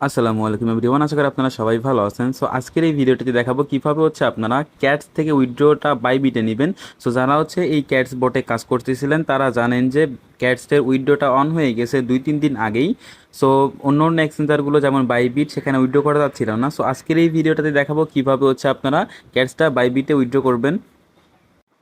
আসসালামু আলাইকুম এভরিওয়ান, আশা করি আপনারা সবাই ভালো আছেন। সো আজকের এই ভিডিওটিতে দেখাবো কিভাবে আপনারা ক্যাটস থেকে উইথড্রটা বাইবিটে নেবেন। সো যারা এই ক্যাটস বটে কাজ করতেছিলেন তারা জানেন যে ক্যাটসের উইথড্রটা অন হয়ে গেছে 2-3 দিন আগেই। সো অন্য অন্য এক্সচেঞ্জারগুলো যেমন বাইবিট সেখানে উইথড্র করা যাচ্ছিল না। সো আজকের এই ভিডিওটাতে দেখাবো কিভাবে আপনারা ক্যাটসটা বাইবিটে উইথড্র করবেন।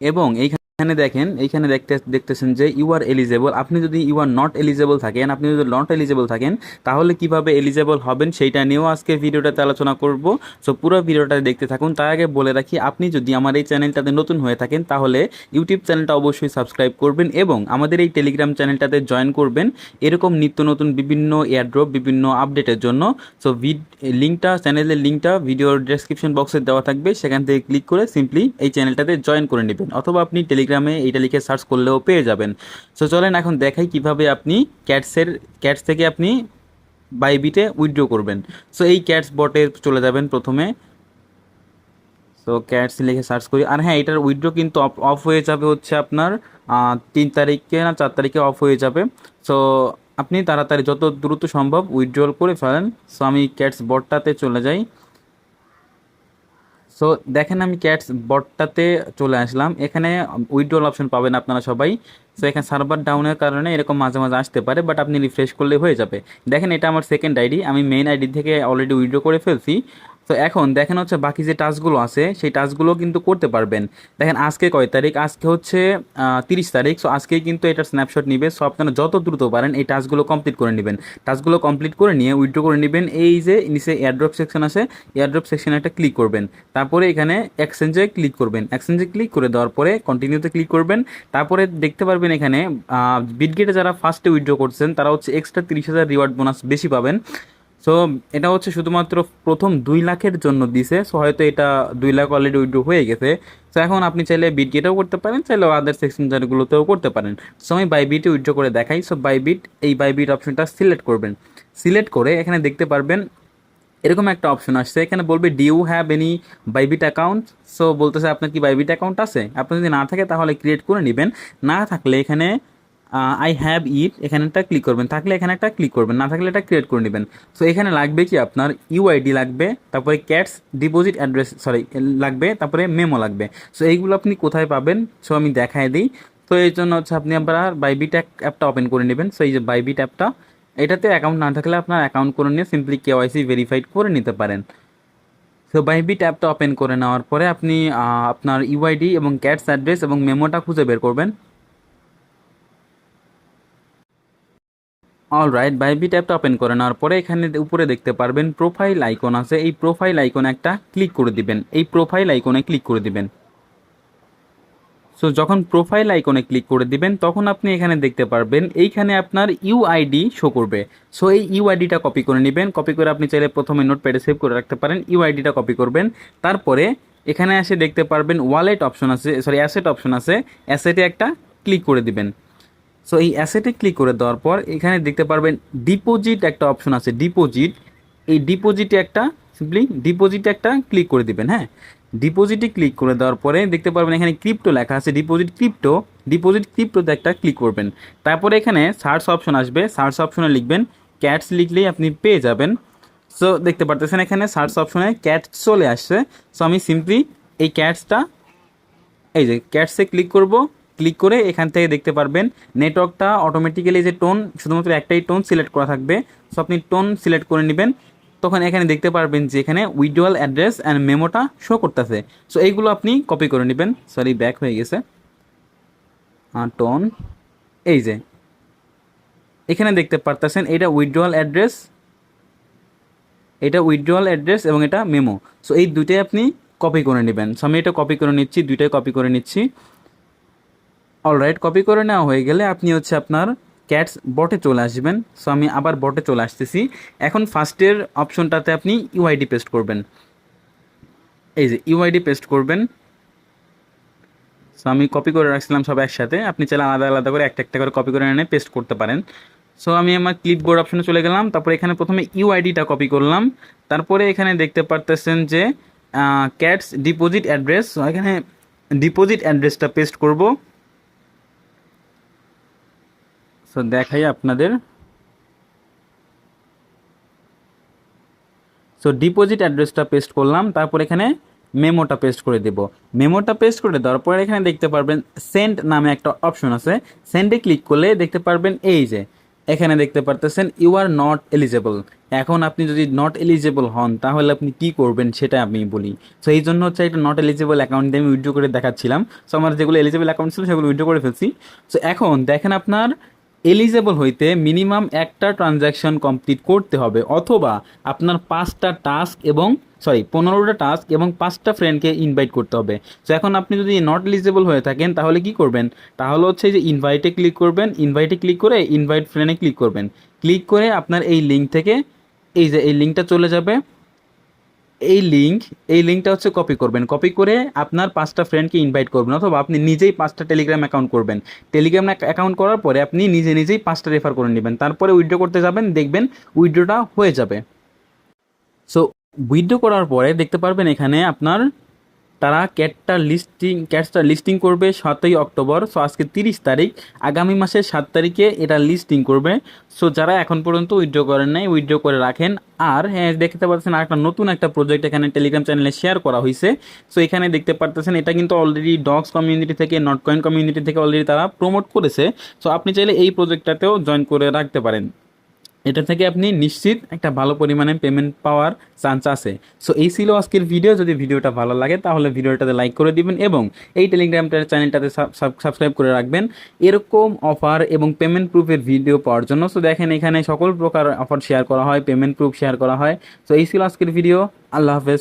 এবং এইখানে দেখেন, এইখানে দেখতেছেন যে ইউ আর এলিজেবল। আপনি যদি ইউ আর নট এলিজেবল থাকেন, আপনি যদি নট এলিজেবল থাকেন তাহলে কিভাবে এলিজেবল হবেন সেইটা নিয়েও আজকে ভিডিওটাতে আলোচনা করব। সো পুরো ভিডিওটা দেখতে থাকুন। তার আগে বলে রাখি, আপনি যদি আমার এই চ্যানেলটাতে নতুন হয়ে থাকেন তাহলে ইউটিউব চ্যানেলটা অবশ্যই সাবস্ক্রাইব করবেন এবং আমাদের এই টেলিগ্রাম চ্যানেলটাতে জয়েন করবেন এরকম নিত্য নতুন বিভিন্ন এয়ারড্রপ, বিভিন্ন আপডেটের জন্য। সো লিঙ্কটা, চ্যানেলের লিঙ্কটা ভিডিওর ডেসক্রিপশন বক্সে দেওয়া থাকবে, সেখান থেকে ক্লিক করে সিম্পলি এই চ্যানেলটাতে জয়েন করে নেবেন, অথবা আপনি টেলিগ্রামে এইটা লিখে সার্চ করলেও পেয়ে যাবেন। সো চলেন এখন দেখাই কিভাবে আপনি ক্যাটস থেকে আপনি বাইবিটে উইথড্র করবেন। সো এই ক্যাটস বটে চলে যাবেন প্রথমে। সো ক্যাটস লিখে সার্চ করি। আর হ্যাঁ, এটার উইথড্র কিন্তু অফ হয়ে যাবে আপনার 3 তারিখে না 4 তারিখে অফ হয়ে যাবে। সো আপনি তাড়াতাড়ি যত দ্রুত সম্ভব উইথড্রল করে ফেলেন। সো আমি ক্যাটস বটটাতে চলে যাই। সো দেখেন, আমি ক্যাটস বটটাতে চলে আসলাম। এখানে উইথড্রল অপশন পাবেন আপনারা সবাই। সো এখানে সার্ভার ডাউনের কারণে এরকম মাঝে মাঝে আসতে পারে, বাট আপনি রিফ্রেশ করলে হয়ে যাবে। দেখেন, এটা আমার সেকেন্ড আইডি, আমি মেইন আইডি থেকে অলরেডি উইথড্র করে ফেলছি। তো এখন দেখেন বাকি যে টাস্কগুলো আছে সেই টাস্কগুলো কিন্তু করতে পারবেন। দেখেন আজকে কয় তারিখ, আজকে 30 তারিখ। সো আজকেই কিন্তু এটার স্ন্যাপশট নিবে। সো আপনারা যত দ্রুত পারেন এই টাস্কগুলো কমপ্লিট করে নেবেন। টাস্কগুলো কমপ্লিট করে নিয়ে উইথড্র করে নেবেন। এই যে নিচে এয়ারড্রপ সেকশন আছে, এয়ারড্রপ সেকশনে একটা ক্লিক করবেন। তারপরে এখানে এক্সচেঞ্জে ক্লিক করবেন। এক্সচেঞ্জে ক্লিক করে দেওয়ার পরে কন্টিনিউতে ক্লিক করবেন। তারপরে দেখতে পারবেন এখানে বিটগেটে যারা ফার্স্টে উইথড্র করছেন তারা এক্সট্রা 30,000 রিওয়ার্ড বোনাস বেশি পাবেন। সো এটা শুধুমাত্র প্রথম 2 লাখের জন্য দিছে। সো হয়তো এটা 2 লাখ অলরেডি উইথড্র হয়ে গেছে। সো এখন আপনি চাইলে বিটগেটেও করতে পারেন, চাইলে আদার্স এক্সচেঞ্জারগুলোতেও করতে পারেন। সো আমি বাইবিটে উইথড্র করে দেখাই। সো বাইবিট অপশনটা সিলেক্ট করবেন। সিলেক্ট করে এখানে দেখতে পারবেন এরকম একটা অপশন আসছে, এখানে বলবে do you have any Bybit account. So বলতেছে আপনার কি বাইবিট অ্যাকাউন্ট আছে। আপনার যদি না থাকে তাহলে ক্রিয়েট করে নেবেন। না থাকলে এখানে আই হ্যাভ ইট এখানে একটা ক্লিক করবেন, থাকলে এখানে একটা ক্লিক করবেন, না থাকলে এটা ক্রিয়েট করে নেবেন। সো এখানে লাগবে কি আপনার ইউআইডি লাগবে, তারপরে ক্যাটস ডিপোজিট অ্যাড্রেস লাগবে, তারপরে মেমো লাগবে। সো এইগুলো আপনি কোথায় পাবেন সো আমি দেখাই দিই। তো এই জন্য আপনি আপনার বাইবিট অ্যাপটা ওপেন করে নেবেন। সো এই যে বাইবিট অ্যাপটা, এটাতে অ্যাকাউন্ট না থাকলে আপনার অ্যাকাউন্ট করে নিয়ে সিম্পলি কেওয়াইসি ভেরিফাইড করে নিতে পারেন। সো বাইবিট অ্যাপটা ওপেন করে নেওয়ার পরে আপনি আপনার ইউআইডি এবং ক্যাটস অ্যাড্রেস এবং মেমোটা খুঁজে বের করবেন। অলরাইট, বাইবিট অ্যাপটা ওপেন করে নেওয়ার পরে এখানে উপরে দেখতে পারবেন প্রোফাইল আইকন আছে। এই প্রোফাইল আইকনে একটা ক্লিক করে দিবেন। এই প্রোফাইল আইকনে ক্লিক করে দিবেন। সো যখন প্রোফাইল আইকনে ক্লিক করে দিবেন তখন আপনি এখানে দেখতে পারবেন এইখানে আপনার ইউআইডি শো করবে। সো এই ইউআইডিটা কপি করে নেবেন। কপি করে আপনি চাইলে প্রথমে নোটপ্যাডে সেভ করে রাখতে পারেন। ইউআইডিটা কপি করবেন। তারপরে এখানে এসে দেখতে পারবেন ওয়ালেট অপশন আছে, সরি অ্যাসেট অপশন আছে। অ্যাসেটে একটা ক্লিক করে দিবেন। সো এই অ্যাসেটে ক্লিক করে দেওয়ার পর এখানে দেখতে পারবেন ডিপোজিট একটা অপশন আছে, ডিপোজিট। এই ডিপোজিটে একটা ডিপোজিটে একটা ক্লিক করে দিবেন। হ্যাঁ, ডিপোজিটে ক্লিক করে দেওয়ার পরে দেখতে পারবেন এখানে ক্রিপ্টো লেখা আছে, ডিপোজিট ক্রিপ্টোতে একটা ক্লিক করবেন। তারপরে এখানে সার্চ অপশন আসবে, সার্চ অপশনে লিখবেন ক্যাটস, লিখলেই আপনি পেয়ে যাবেন। সো দেখতে পারতেছেন এখানে সার্চ অপশনে ক্যাটস চলে আসছে। সো আমি সিম্পলি এই ক্যাটসটা, এই যে ক্যাটসে ক্লিক করব। ক্লিক করে এখান থেকে দেখতে পারবেন নেটওয়ার্কটা অটোমেটিক্যালি যে টোন, শুধুমাত্র একটাই টোন সিলেক্ট করা থাকবে। সো আপনি টোন সিলেক্ট করে নেবেন। তখন এখানে দেখতে পারবেন যে এখানে উইথড্রয়াল অ্যাড্রেস অ্যান্ড মেমোটা শো করতেছে। সো এইগুলো আপনি কপি করে নেবেন। সরি, ব্যাক হয়ে গেছে। টোন, এই যে এখানে দেখতে পারতেছেন এটা উইথড্রয়াল অ্যাড্রেস এবং এটা মেমো। সো এই দুইটাই আপনি কপি করে নেবেন। সো আমি এটা কপি করে নিচ্ছি, দুইটাই কপি করে নিচ্ছি। অলরাইট, কপি করে নেওয়া হয়ে গেলে আপনি আপনার ক্যাটস বটে চলে আসবেন। সো আমি আবার বটে চলে আসতেছি। এখন ফার্স্টের অপশনটাতে আপনি ইউআইডি পেস্ট করবেন। এই যে ইউআইডি পেস্ট করবেন। সো আমি কপি করে রাখছিলাম সব একসাথে, আপনি চাইলে আলাদা আলাদা করে একটা একটা করে কপি করে এনে পেস্ট করতে পারেন। সো আমি আমার ক্লিপবোর্ড অপশনে চলে গেলাম। তারপরে এখানে প্রথমে ইউআইডিটা কপি করলাম। তারপরে এখানে দেখতে পারতেছেন যে ক্যাটস ডিপোজিট অ্যাড্রেস, এখানে ডিপোজিট অ্যাড্রেসটা পেস্ট করব। সো দেখাই আপনাদের। সো ডিপোজিট অ্যাড্রেসটা পেস্ট করলাম, তারপর এখানে মেমোটা পেস্ট করে দেব। মেমোটা পেস্ট করে দেওয়ার পরে এখানে দেখতে পারবেন সেন্ড নামে একটা অপশন আছে, সেন্ডে ক্লিক করলে দেখতে পারবেন এই যে এখানে দেখতে পারতেছেন ইউ আর নট এলিজেবল। এখন আপনি যদি নট এলিজেবল হন তাহলে আপনি কি করবেন সেটা আমি বলি। সো এই জন্য হচ্ছে একটা নট এলিজেবল অ্যাকাউন্ট দিয়ে আমি উইথড্র করে দেখাচ্ছিলাম। সো আমার যেগুলো এলিজেবল অ্যাকাউন্ট ছিল সেগুলো উইথড্র করে ফেলছি। সো এখন দেখেন আপনার এলিজেবল হইতে মিনিমাম একটা ট্রানজ্যাকশন কমপ্লিট করতে হবে, অথবা আপনার 5টা টাস্ক এবং 15টা টাস্ক এবং 5টা ফ্রেন্ডকে ইনভাইট করতে হবে। সো এখন আপনি যদি নট এলিজেবল হয়ে থাকেন তাহলে কি করবেন, তাহলে হচ্ছে যে ইনভাইটে ক্লিক করবেন, ইনভাইটে ক্লিক করে ইনভাইট ফ্রেন্ডে ক্লিক করবেন, ক্লিক করে আপনার এই লিঙ্ক থেকে এই যে এই লিঙ্কটা চলে যাবে, এই লিঙ্কটা হচ্ছে কপি করবেন, কপি করে আপনার 5টা ফ্রেন্ডকে ইনভাইট করবেন, অথবা আপনি নিজেই 5টা টেলিগ্রাম অ্যাকাউন্ট করবেন। টেলিগ্রাম অ্যাকাউন্ট করার পরে আপনি নিজেই 5টা রেফার করে নেবেন, তারপরে উইথড্র করতে যাবেন, দেখবেন উইথড্রটা হয়ে যাবে। সো উইথড্র করার পরে দেখতে পারবেন এখানে আপনার তারা ক্যাটসটা লিস্টিং করবে 7ই অক্টোবর। সো আজকে 30 তারিখ, আগামী মাসের 7 তারিখে এটা লিস্টিং করবে। সো যারা এখন পর্যন্ত উইথড্র করেন নাই উইথড্র করে রাখেন। আর হ্যাঁ, দেখতে পাচ্ছেন আর একটা নতুন একটা প্রজেক্ট এখানে টেলিগ্রাম চ্যানেলে শেয়ার করা হয়েছে। সো এখানে দেখতে পারতেছেন এটা কিন্তু অলরেডি ডগস কমিউনিটি থেকে, নটকয়েন কমিউনিটি থেকে অলরেডি তারা প্রমোট করেছে। সো আপনি চাইলে এই প্রজেক্টটাতেও জয়েন করে রাখতে পারেন, এটা থেকে আপনি নিশ্চিত একটা ভালো পরিমাণে পেমেন্ট পাওয়ার চান্স আছে। সো এই ছিল আজকের ভিডিও। যদি ভিডিওটা ভালো লাগে তাহলে ভিডিওটাতে লাইক করে দিবেন এবং এই টেলিগ্রাম চ্যানেলটাতে সাবস্ক্রাইব করে রাখবেন এরকম অফার এবং পেমেন্ট প্রুফের ভিডিও পাওয়ার জন্য। সো দেখেন এখানে সকল প্রকার অফার শেয়ার করা হয়, পেমেন্ট প্রুফ শেয়ার করা হয়। সো এই ছিল আজকের ভিডিও। আল্লাহ হাফেজ।